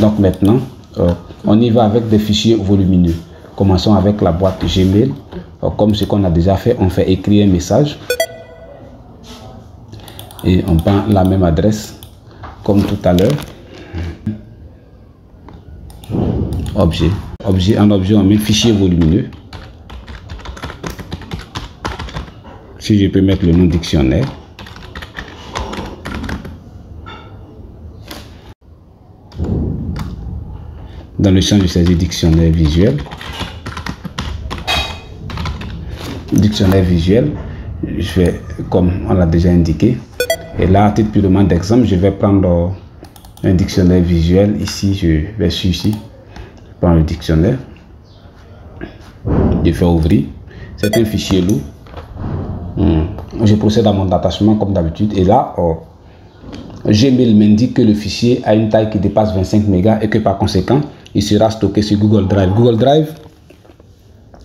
Donc maintenant, on y va avec des fichiers volumineux. Commençons avec la boîte Gmail. Comme ce qu'on a déjà fait, on fait écrire un message. Et on prend la même adresse comme tout à l'heure. Objet. En objet, on met fichier volumineux. Si je peux mettre le nom dictionnaire. Dans le champ, je saisis dictionnaire visuel. Dictionnaire visuel, je vais, comme on l'a déjà indiqué. Et là, à titre purement d'exemple, je vais prendre un dictionnaire visuel. Ici, je vais sur ici. Je prends le dictionnaire. Je fais ouvrir. C'est un fichier lourd. Je procède à mon attachement comme d'habitude. Et là, Gmail m'indique que le fichier a une taille qui dépasse 25 mégas et que par conséquent, il sera stocké sur Google Drive. Google Drive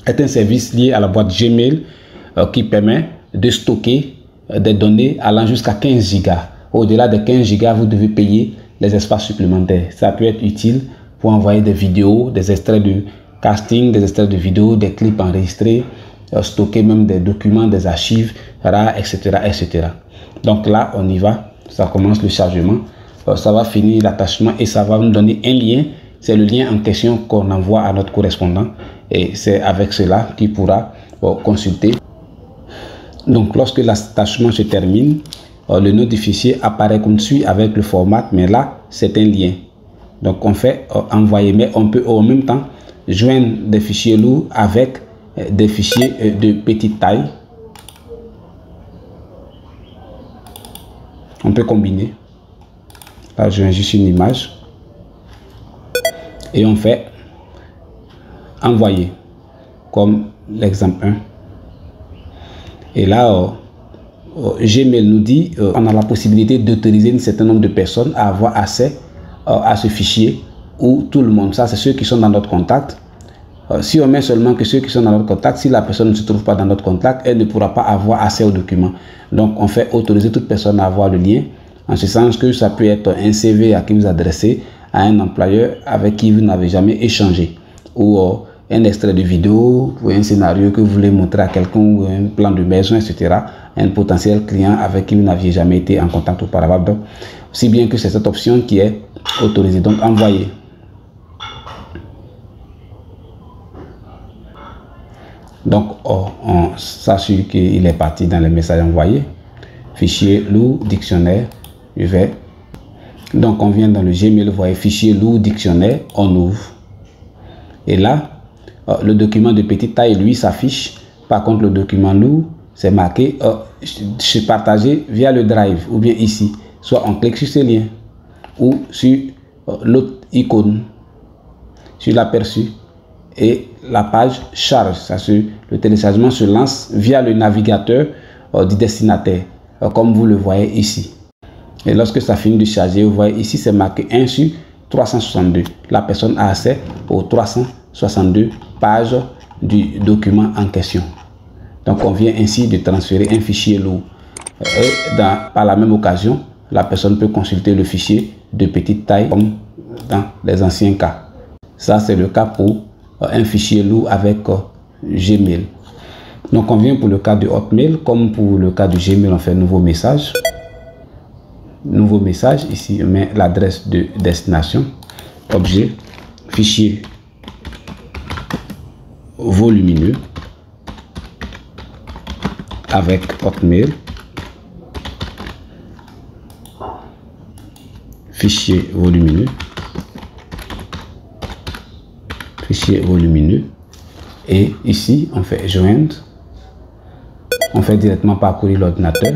est un service lié à la boîte Gmail qui permet de stocker des données allant jusqu'à 15 gigas. Au-delà de 15 gigas, vous devez payer les espaces supplémentaires. Ça peut être utile pour envoyer des vidéos, des extraits de casting, des extraits de vidéos, des clips enregistrés, stocker même des documents, des archives rares, etc., etc. Donc là, on y va. Ça commence le chargement. Ça va finir l'attachement et ça va nous donner un lien. C'est le lien en question qu'on envoie à notre correspondant. Et c'est avec cela qu'il pourra consulter. Donc, lorsque l'attachement se termine, le nom du fichier apparaît comme suit avec le format. Mais là, c'est un lien. Donc, on fait envoyer. Mais on peut en même temps joindre des fichiers lourds avec des fichiers de petite taille. On peut combiner. Là, je viens juste une image. Et on fait envoyer, comme l'exemple 1. Et là, Gmail nous dit on a la possibilité d'autoriser un certain nombre de personnes à avoir accès à ce fichier, ou tout le monde. Ça, c'est ceux qui sont dans notre contact. Si on met seulement que ceux qui sont dans notre contact, si la personne ne se trouve pas dans notre contact, elle ne pourra pas avoir accès au document. Donc, on fait autoriser toute personne à avoir le lien, en ce sens que ça peut être un CV à qui vous adressez, à un employeur avec qui vous n'avez jamais échangé, ou un extrait de vidéo, ou un scénario que vous voulez montrer à quelqu'un, ou un plan de maison, etc. Un potentiel client avec qui vous n'aviez jamais été en contact auparavant. Donc, aussi bien que c'est cette option qui est autorisée. Donc, envoyer. Donc, on s'assure qu'il est parti dans les messages envoyés. Fichier lourd, dictionnaire. Je vais. Donc, on vient dans le Gmail, vous voyez fichier lourd, dictionnaire. On ouvre. Et là, le document de petite taille, lui, s'affiche. Par contre, le document lourd, c'est marqué je partagé via le Drive, ou bien ici. Soit on clique sur ce lien, ou sur l'autre icône, sur l'aperçu. Et la page charge. Le téléchargement se lance via le navigateur du destinataire, comme vous le voyez ici. Et lorsque ça finit de charger, vous voyez ici, c'est marqué 1 sur 362. La personne a accès aux 362 pages du document en question. Donc, on vient ainsi de transférer un fichier lourd. Et par la même occasion, la personne peut consulter le fichier de petite taille, comme dans les anciens cas. Ça, c'est le cas pour un fichier lourd avec Gmail. Donc, on vient pour le cas de Hotmail, comme pour le cas de Gmail, on fait nouveau message. Nouveau message, ici, on met l'adresse de destination, objet, fichier volumineux avec Hotmail, fichier volumineux, et ici on fait joindre, on fait directement parcourir l'ordinateur,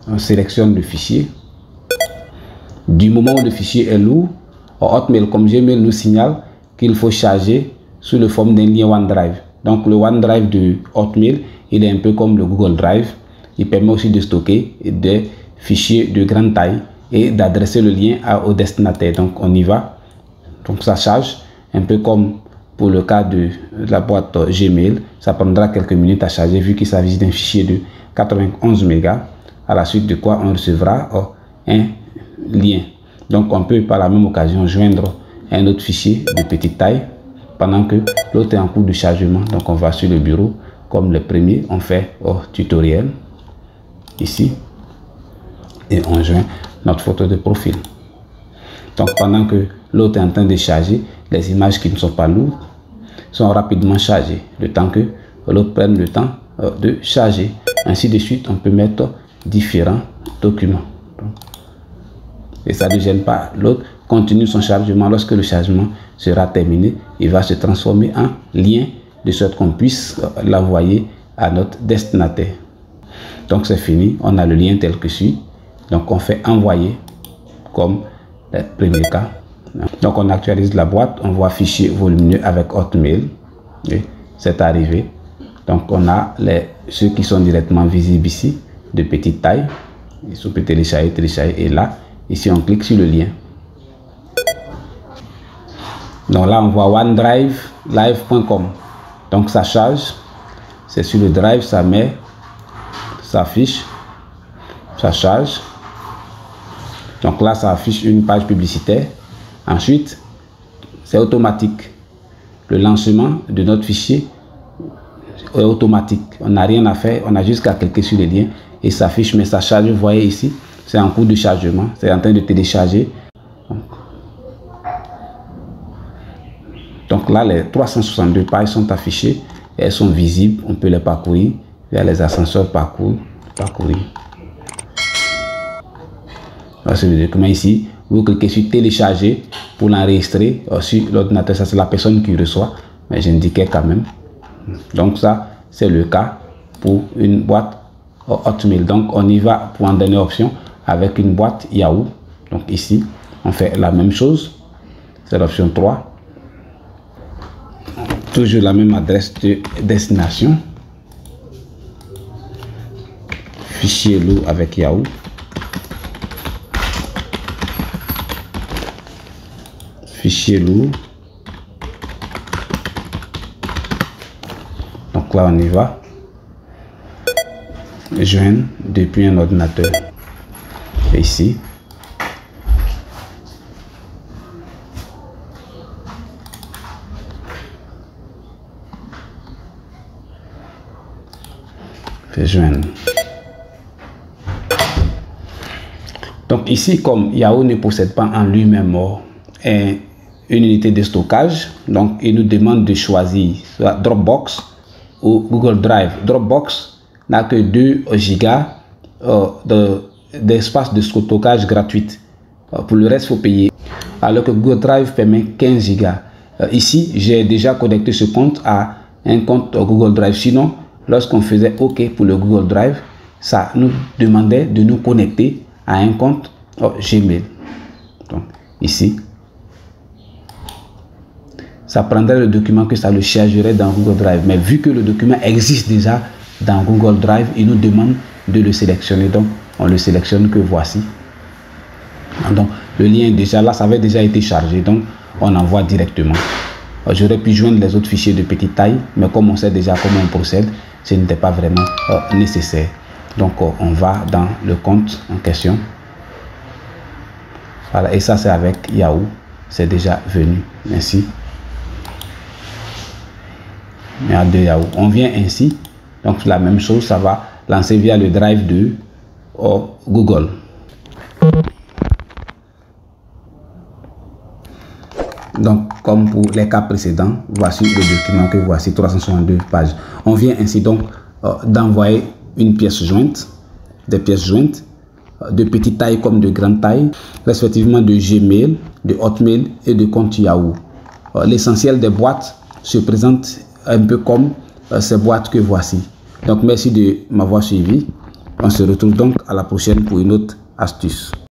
on sélectionne le fichier. Du moment où le fichier est lourd, Hotmail comme Gmail nous signale qu'il faut charger sous le forme d'un lien OneDrive. Donc le OneDrive de Hotmail, il est un peu comme le Google Drive. Il permet aussi de stocker des fichiers de grande taille et d'adresser le lien au destinataire. Donc on y va. Donc ça charge, un peu comme pour le cas de la boîte Gmail. Ça prendra quelques minutes à charger vu qu'il s'agit d'un fichier de 91 mégas. À la suite de quoi on recevra un lien. Donc on peut par la même occasion joindre un autre fichier de petite taille pendant que l'autre est en cours de chargement. Donc on va sur le bureau, comme le premier, on fait tutoriel ici et on joint notre photo de profil. Donc pendant que l'autre est en train de charger, les images qui ne sont pas lourdes sont rapidement chargées, le temps que l'autre prenne le temps de charger. Ainsi de suite, on peut mettre différents documents. Et ça ne gêne pas. L'autre continue son chargement. Lorsque le chargement sera terminé, il va se transformer en lien de sorte qu'on puisse l'envoyer à notre destinataire. Donc c'est fini. On a le lien tel que suit. Donc on fait envoyer comme le premier cas. Donc on actualise la boîte. On voit fichier volumineux avec Hotmail. C'est arrivé. Donc on a ceux qui sont directement visibles ici, de petite taille. Ils peut télécharger, et là, ici on clique sur le lien. Donc là on voit OneDrive live.com. Donc ça charge, c'est sur le drive, ça met, ça affiche, ça charge. Donc là ça affiche une page publicitaire. Ensuite c'est automatique. Le lancement de notre fichier est automatique. On n'a rien à faire, on a juste qu'à cliquer sur le lien et ça affiche, mais ça charge. Vous voyez ici, c'est en cours de chargement, c'est en train de télécharger. Donc là, les 362 pages sont affichées, et elles sont visibles, on peut les parcourir via les ascenseurs parcourir. C'est le document ici, vous cliquez sur télécharger pour l'enregistrer sur l'ordinateur. Ça c'est la personne qui reçoit, mais j'indiquais quand même. Donc ça c'est le cas pour une boîte Hotmail. Donc on y va pour en donner option avec une boîte Yahoo. Donc ici on fait la même chose, c'est l'option 3. Toujours la même adresse de destination, fichier lourd avec Yahoo, fichier lourd. Donc là on y va, joindre depuis un ordinateur. Et ici joindre. Donc ici, comme Yahoo ne possède pas en lui-même une unité de stockage, donc il nous demande de choisir soit Dropbox ou Google Drive. Dropbox n'a que 2 gigas d'espace de stockage gratuit. Pour le reste, il faut payer. Alors que Google Drive permet 15 gigas. Ici, j'ai déjà connecté ce compte à un compte Google Drive. Sinon, lorsqu'on faisait OK pour le Google Drive, ça nous demandait de nous connecter à un compte Gmail. Donc, ici, ça prendrait le document que ça le chargerait dans Google Drive. Mais vu que le document existe déjà dans Google Drive, il nous demande de le sélectionner. Donc, on le sélectionne que voici. Donc, le lien est déjà là, ça avait déjà été chargé. Donc, on envoie directement. J'aurais pu joindre les autres fichiers de petite taille, mais comme on sait déjà comment on procède, ce n'était pas vraiment nécessaire. Donc on va dans le compte en question. Voilà, et ça c'est avec Yahoo, c'est déjà venu ainsi. Il y a deux Yahoo. On vient ainsi, donc la même chose, ça va lancer via le drive de Google. Donc, comme pour les cas précédents, voici le document que voici, 362 pages. On vient ainsi donc d'envoyer une pièce jointe, des pièces jointes de petite taille comme de grande taille, respectivement de Gmail, de Hotmail et de compte Yahoo. L'essentiel des boîtes se présente un peu comme ces boîtes que voici. Donc, merci de m'avoir suivi. On se retrouve donc à la prochaine pour une autre astuce.